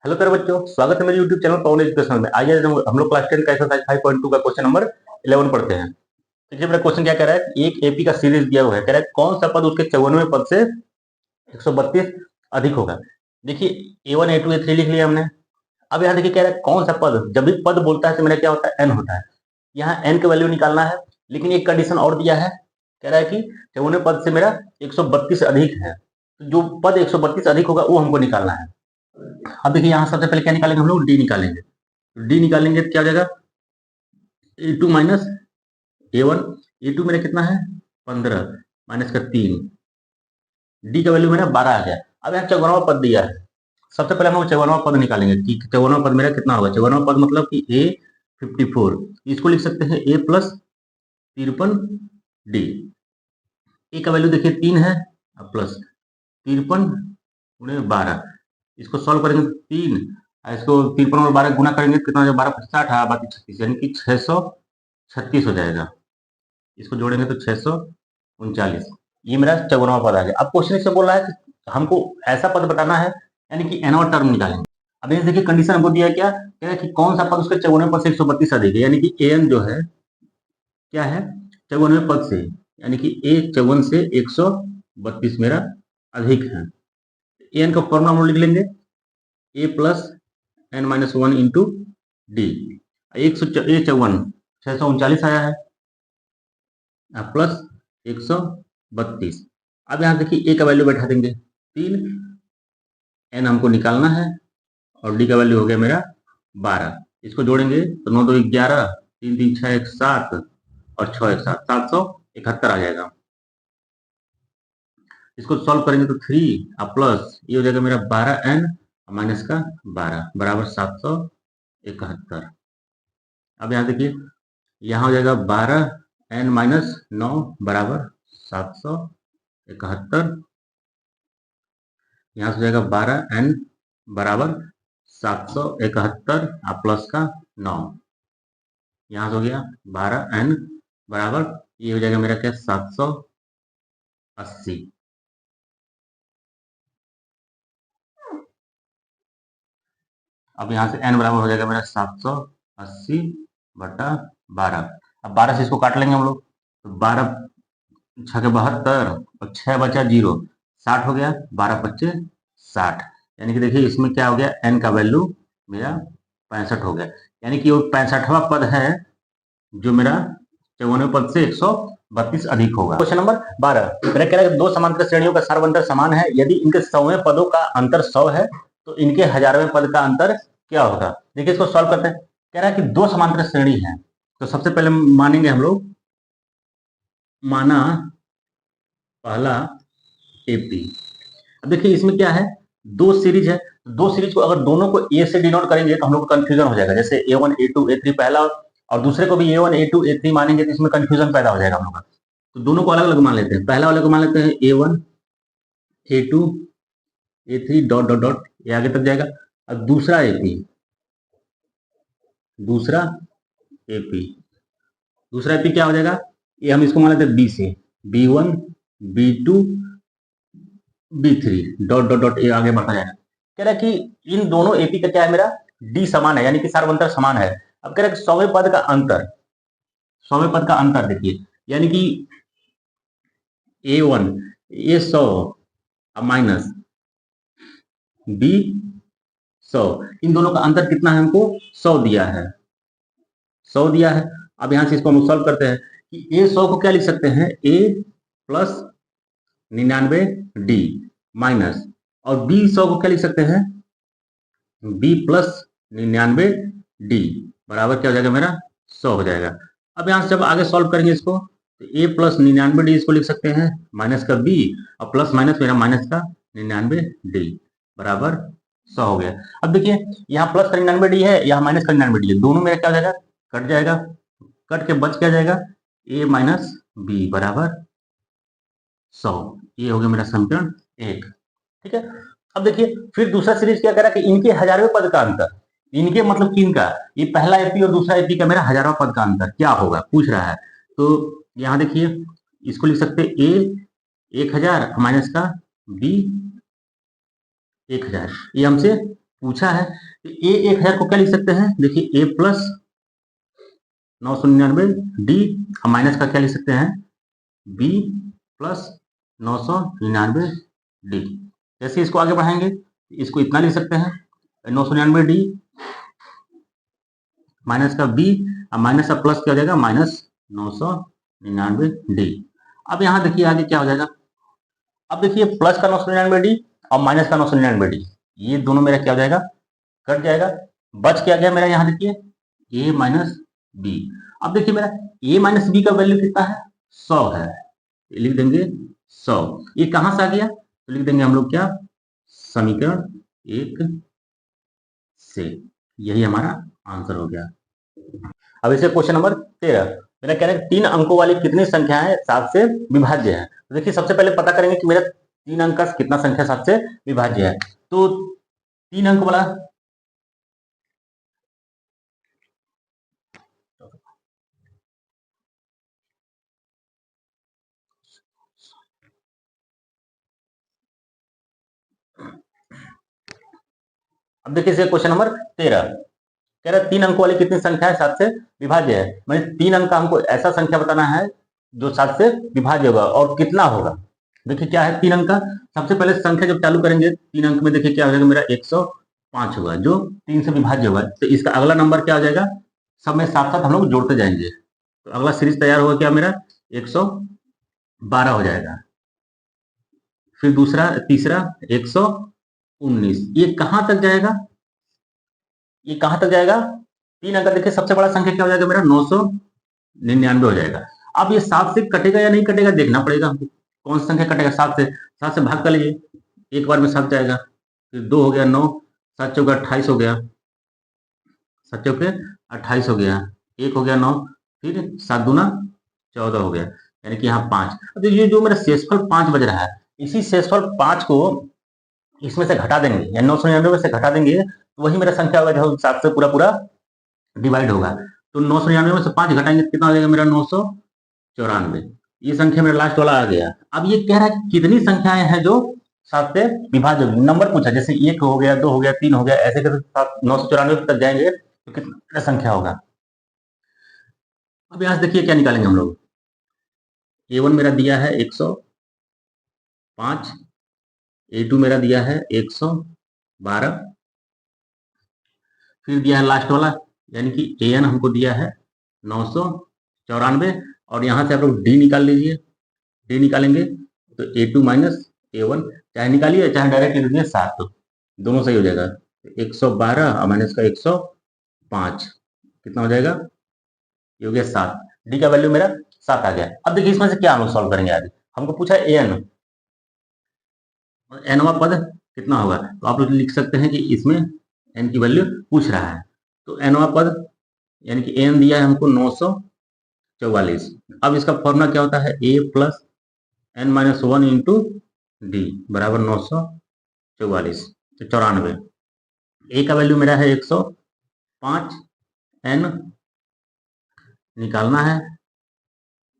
Hello प्यारे बच्चों, स्वागत है मेरे यूट्यूब चैनल पवन एजुकेशन में। आइए हम लोग क्लास 10 का एक्सरसाइज 5.2 का क्वेश्चन नंबर 11 पढ़ते हैं। देखिए मेरा क्वेश्चन क्या कह रहा है, एक एपी का सीरीज दिया हुआ है। कह रहा है कौन सा पद उसके 54वें पद से 132 अधिक होगा। देखिए A1 A2 A3 लिख लिया हमने। अब यहाँ देखिए कह रहा है कौन सा पद, जब भी पद बोलता है तो मेरा क्या होता है, n होता है। यहाँ n का वैल्यू निकालना है, लेकिन एक कंडीशन और दिया है। कह रहा है कि 54वें पद से मेरा 132 अधिक है, तो जो पद 132 अधिक होगा वो हमको निकालना है। अब देखिए यहाँ सबसे पहले क्या निकालेंगे, हम लोग डी निकालेंगे। डी निकालेंगे तो क्या हो जाएगा, A2 माइनस A1। A2 मेरा कितना है 15 माइनस का 3, डी का वैल्यू मेरा 12 आ गया। अब यहाँ 54वां पद दिया है, सबसे पहले हम लोग 54वां पद निकालेंगे कि 54वां पद मेरा कितना होगा। 54वां पद मतलब कि A54, इसको लिख सकते हैं A प्लस 53 डी। ए का वैल्यू देखिए 3 है, अब प्लस 53 गुणे 12, इसको सॉल्व करेंगे तो 3, इसको 53 और 12 गुना करेंगे तो कितना हो जाएगा, 12 पचास 60, बाकी 36, यानी कि 636 हो जाएगा। इसको जोड़ेंगे तो 639, ये मेरा 54वां पद आ गया। अब क्वेश्चन इससे बोल रहा है कि हमको ऐसा पद बताना है, यानी कि nवां टर्म निकालेंगे। अब ये देखिए कंडीशन हमको दिया है, क्या कह रहा है कि कौन सा पद उसके 54वें पद से 132 अधिक है, यानी कि an जो है क्या है 54वें पद से, यानी कि a 54 से 132 मेरा अधिक है। an का फॉर्मूला हम लोग लिख लेंगे, a plus n minus 1 into D. 54 639 आया है, प्लस 132। अब यहाँ देखिए a का वैल्यू बैठा देंगे 3, n हमको निकालना है, और d का वैल्यू हो गया मेरा 12। इसको जोड़ेंगे तो 9 2 11, 3 3 6 1 7 और 6 1 7, 771 आ जाएगा। इसको सॉल्व करेंगे तो 3 प्लस ये हो जाएगा मेरा 12n माइनस का 12 बराबर 771। अब यहाँ देखिए यहाँ हो जाएगा 12n माइनस 9 बराबर 771। यहाँ से हो जाएगा 12n बराबर 771 प्लस का 9, यहाँ से हो गया 12n बराबर, ये हो जाएगा मेरा क्या 780। अब यहाँ से n बराबर हो जाएगा मेरा 780 बटा 12। अब 12 से इसको काट लेंगे हम लोग, तो 12 छः के 72 और 6 बचा 0, 60 हो गया, 12 पच्चे 60, यानी कि देखिए इसमें क्या हो गया, n का वैल्यू मेरा 65 हो गया, यानी कि वो 65वां पद है जो मेरा 54वें पद से 132 अधिक होगा। क्वेश्चन नंबर 12 मेरा कह रहा है दो समांतर श्रेणियों का सारवंतर समान है, यदि इनके 100वें पदों का अंतर 100 है तो इनके 1000वें पद का अंतर क्या होगा। देखिए इसको सॉल्व करते हैं। कह रहा है कि दो समांतर श्रेणी है, तो सबसे पहले मानेंगे हम लोग, माना पहला एपी। अब देखिए इसमें क्या है, दो सीरीज है, दो सीरीज को अगर दोनों को ए से डिनोट करेंगे तो हम लोग को कंफ्यूजन हो जाएगा। जैसे A1 A2 A3 पहला, और दूसरे को भी A1 A2 A3 मानेंगे तो इसमें कंफ्यूजन पैदा हो जाएगा हम लोग का। तो दोनों को अलग अलग मान लेते हैं। पहला वाले को मान लेते हैं A1 A2 A3 dot dot dot, ये आगे तक जाएगा। अब दूसरा एपी, दूसरा एपी, दूसरा एपी क्या हो जाएगा, ये हम इसको मान लेते हैं बी से, B1 B2 B3 dot dot dot, ये आगे बढ़ता जाएगा। कह रहा है कि इन दोनों एपी का क्या है, मेरा डी समान है, यानी कि सारवंतर समान है। अब कह रहा है कि 100वें पद का अंतर, 100वें पद का अंतर देखिए, यानी कि A1 ये 100 माइनस बी 100, इन दोनों का अंतर कितना है, हमको 100 दिया है, 100 दिया है। अब यहां से इसको हम सॉल्व करते हैं कि A100 को क्या लिख सकते हैं, A प्लस 99 डी माइनस, और B100 को क्या लिख सकते हैं, B प्लस 99 डी बराबर क्या हो जाएगा मेरा 100 हो जाएगा। अब यहाँ से जब आगे सॉल्व करेंगे इसको, तो A प्लस 99 डी इसको लिख सकते हैं माइनस का B, और प्लस माइनस मेरा माइनस का 99 डी बराबर 100 हो गया। अब देखिए यहाँ प्लस का 99 डी है, यहाँ माइनस का 99 डी है, दोनों मेरा क्या हो जाएगा, कट जाएगा, कट के बच क्या जाएगा, A माइनस बी बराबर 100। ये हो गया मेरा समीकरण 1। ठीक है। अब देखिए फिर दूसरा सीरीज क्या करा कि इनके 1000वें पद का अंतर, इनके मतलब किन का, ये पहला एपी और दूसरा एपी का मेरा 1000वां पद का अंतर क्या होगा पूछ रहा है। तो यहाँ देखिए इसको लिख सकते हैं A 1000 माइनस का B 1000, ये हमसे पूछा है कि ए 1000 को क्या लिख सकते हैं, देखिए ए प्लस 999 डी, माइनस का क्या लिख सकते हैं, बी प्लस 999 डी। जैसे इसको आगे बढ़ाएंगे इसको इतना लिख सकते हैं 999 डी माइनस का बी, माइनस का प्लस क्या हो जाएगा, माइनस 999 डी। अब यहाँ देखिए आगे क्या हो जाएगा, अब देखिए प्लस का 999 डी और माइनस का 999 डी, ये दोनों मेरा क्या हो जाएगा, कट जाएगा। बच क्या गया मेरा, यहाँ देखिए ए माइनस बी। अब देखिए मेरा ए माइनस बी का वैल्यू कितना है, 100 है, लिख देंगे 100। ये कहां से आ गया, तो लिख देंगे हम लोग क्या, समीकरण 1 से। यही हमारा आंसर हो गया। अब इसे क्वेश्चन नंबर 13 मेरा कह रहा है 3 अंकों वाली कितनी संख्याएं 7 से विभाज्य है। तो देखिए सबसे पहले पता करेंगे कि मेरा 3 अंक का कितना संख्या 7 से विभाज्य है। तो 3 अंक वाला अब देखिए इसे क्वेश्चन नंबर 13 कह रहा है 3 अंकों वाली कितनी संख्या है 7 से विभाज्य है। मैंने 3 अंक का हमको ऐसा संख्या बताना है जो 7 से विभाज्य होगा और कितना होगा। देखिए क्या है 3 अंक का, सबसे पहले संख्या जब चालू करेंगे 3 अंक में देखिए क्या हो जाएगा, मेरा 105 होगा जो 3 से विभाज्य होगा। तो इसका अगला नंबर क्या हो जाएगा, सब में साथ साथ हम लोग जोड़ते जाएंगे। तो अगला सीरीज तैयार होगा क्या मेरा 112 हो जाएगा। फिर दूसरा तीसरा 119, ये कहां तक जाएगा, ये कहां तक जाएगा, 3 अंक देखिए सबसे बड़ा संख्या क्या हो जाएगा मेरा 999 हो जाएगा। अब ये 7 से कटेगा या नहीं कटेगा देखना पड़ेगा हमको, कौन सा संख्या कटेगा 7 से भाग कर लीजिए, एक बार में 7 जाएगा, फिर 2 हो गया 9, 7 चौके 28 हो गया, 7 चौके 28 हो गया, 1 हो गया 9, फिर 7 दूना 14 हो गया, यानी कि यहाँ 5। अब ये जो मेरा शेषफल 5 बज रहा है, इसी शेषफल 5 को इसमें से घटा देंगे या 999 में से घटा देंगे तो वही मेरा संख्या होगा जो 7 से पूरा पूरा डिवाइड होगा। तो 999 में से 5 घटाएंगे तो कितना हो जाएगा मेरा 994। ये संख्या मेरा लास्ट वाला आ गया। अब ये कह रहा है कि कितनी संख्याएं हैं जो 7 से विभाज्य, नंबर पूछा, जैसे 1 हो गया 2 हो गया 3 हो गया, ऐसे करके 994 तक जाएंगे तो कितना संख्या होगा। अब यहाँ देखिए क्या निकालेंगे हम लोग, A1 मेरा दिया है 105, A2 मेरा दिया है 112, फिर दिया है लास्ट वाला यानी कि AN हमको दिया है 994, और यहां से आप लोग D निकाल लीजिए, D निकालेंगे तो A2 माइनस A1, चाहे निकालिए चाहे डायरेक्ट लिख दीजिए 7, दोनों सही हो जाएगा। 112 और माइनस का 105 कितना हो जाएगा, ये हो गया 7, D का वैल्यू मेरा 7 आ गया। अब देखिए इसमें से क्या हम लोग सॉल्व करेंगे आगे, हमको पूछा है AN, nवा पद कितना होगा, तो आप लोग लिख सकते हैं कि इसमें n की वैल्यू पूछ रहा है, तो nवा पद यानी कि n दिया है हमको 944। अब इसका फॉर्मूला क्या होता है, a plus n minus 1 into d बराबर 944, तो 94। a का वैल्यू मेरा है 105, n निकालना है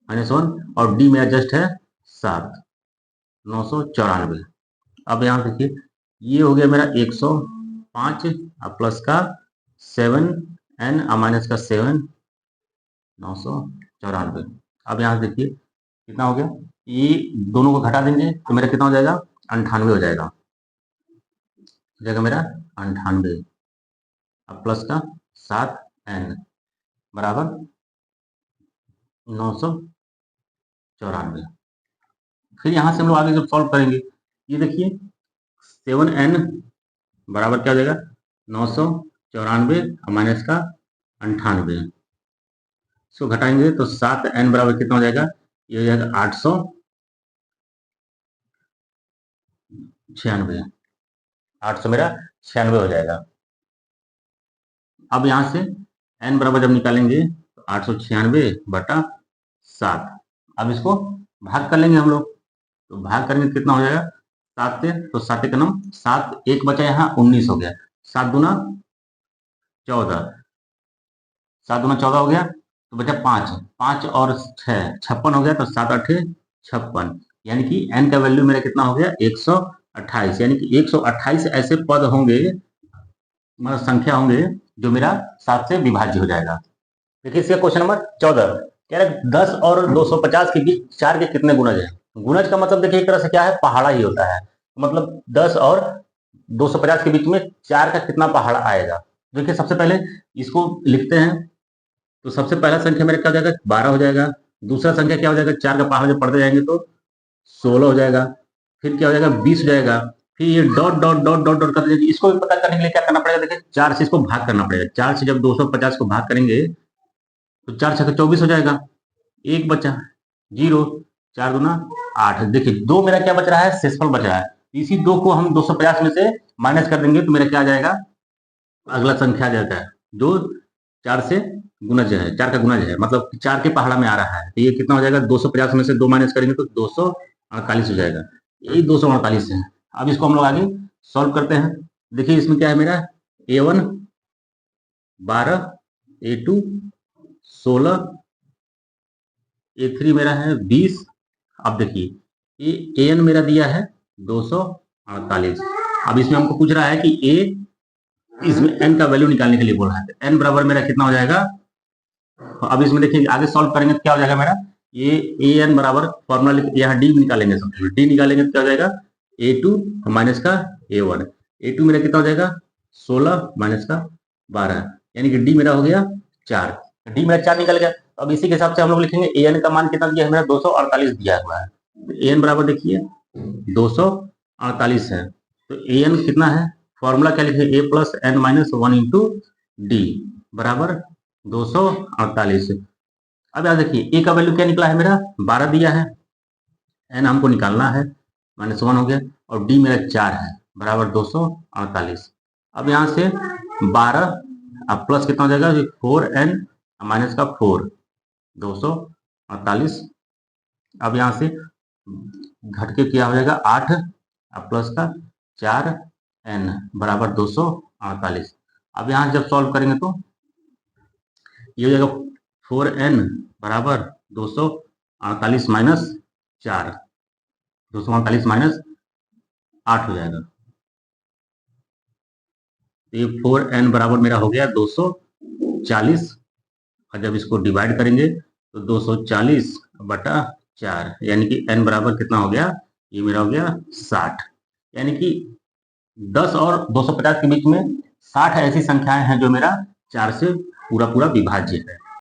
माइनस 1, और d मेरा जस्ट है 7, 994। अब यहाँ देखिए ये हो गया मेरा 105 प्लस का 7n माइनस का 7, 994। अब यहाँ देखिए कितना हो गया, ये दोनों को घटा देंगे तो मेरा कितना हो जाएगा 98 हो जाएगा, मेरा 98, अब प्लस का 7n बराबर 994। फिर यहाँ से हम लोग आगे जब सॉल्व करेंगे, ये देखिए 7n बराबर क्या हो जाएगा 994 माइनस का 98, इसको घटाएंगे तो 7n बराबर कितना हो जाएगा, ये हो जाएगा 896, 800 मेरा 96 हो जाएगा। अब यहाँ से n बराबर जब निकालेंगे तो 896 बटा 7, अब इसको भाग कर लेंगे हम लोग, तो भाग करेंगे कितना हो जाएगा 7 से, तो 7 का नाम 7, एक बचा यहाँ 19 हो गया, 7 दूना 14, 7 दूना 14 हो गया, तो बचा 5, 5 और 6 56 हो गया, तो 7 8 56, यानी कि n का वैल्यू मेरा कितना हो गया 128, यानी कि 128 ऐसे पद होंगे मतलब संख्या होंगे जो मेरा 7 से विभाज्य हो जाएगा। देखिए इसका क्वेश्चन नंबर 14 कह रहा है 10 और 250 के बीच 4 के कितने गुणज हैं। गुणज का मतलब देखिए एक तरह से क्या है, पहाड़ा ही होता है। मतलब 10 और 250 के बीच में 4 का कितना पहाड़ा आएगा। देखिए सबसे पहले इसको लिखते हैं, तो सबसे पहला संख्या मेरा क्या हो जाएगा, 12 हो जाएगा। दूसरा संख्या क्या हो जाएगा, 4 का पहाड़ा जब पढ़ते जाएंगे तो 16 हो जाएगा। फिर क्या हो जाएगा, 20 हो जाएगा। फिर ये dot dot dot dot dot करते जाएंगे। इसको भी पता करने के लिए क्या करना पड़ेगा, देखिए 4 से इसको भाग करना पड़ेगा। 4 से जब 250 को भाग करेंगे तो 4 छक्के 24 हो जाएगा। एक बचा 0, 4 दूना 8। देखिए 2 मेरा क्या बच रहा है, शेषफल बच रहा है। इसी 2 को हम 250 में से माइनस कर देंगे तो मेरा क्या आ जाएगा, अगला संख्या आ जाता है जो 4 से गुणज है, 4 का गुणज है, मतलब 4 के पहाड़ा में आ रहा है। तो ये कितना हो जाएगा, 250 में से 2 माइनस करेंगे तो 248 हो जाएगा। यही 248 है। अब इसको हम लोग आगे सॉल्व करते हैं। देखिए इसमें क्या है मेरा, A1 12, A2 16, A3 मेरा है 20। अब देखिए ये AN मेरा दिया है 248। अब इसमें हमको पूछ रहा है कि इसमें n का वैल्यू निकालने के लिए बोल रहा है। n बराबर मेरा कितना हो जाएगा, अब इसमें देखिए आगे सॉल्व करेंगे तो क्या हो जाएगा मेरा, ये an बराबर फॉर्मूला यहाँ d निकालेंगे, सबसे d निकालेंगे तो क्या हो जाएगा, A2 माइनस का A1। A2 मेरा कितना हो जाएगा 16 माइनस का 12, यानी कि d मेरा हो गया 4। d मेरा 4 निकल गया। अब इसी के हिसाब से हम लोग लिखेंगे an का मान कितना दिया है मेरा, 248 दिया हुआ है। an बराबर देखिए 248 है। तो an कितना है, फॉर्मूला क्या लिखे, a plus n minus 1 into d बराबर 248। अब याद देखिए a का वैल्यू क्या निकला है मेरा, 12 दिया है, n हमको निकालना है, -1 हो गया, और d मेरा 4 है बराबर 248। अब यहाँ से 12 अब प्लस कितना हो जाएगा, 4n माइनस का 4, 248। अब यहाँ से घट के क्या हो जाएगा 8 अब प्लस का 4n बराबर 248। अब यहाँ जब सॉल्व करेंगे तो ये हो जाएगा 4n बराबर 248 माइनस 4, 248 माइनस 8 हो जाएगा। तो ये 4n बराबर मेरा हो गया 240, और जब इसको डिवाइड करेंगे तो 240 बटा 4, यानी कि n बराबर कितना हो गया, ये मेरा हो गया 60। यानी कि 10 और 250 के बीच में 60 ऐसी संख्याएं हैं जो मेरा 4 से पूरा पूरा विभाज्य है।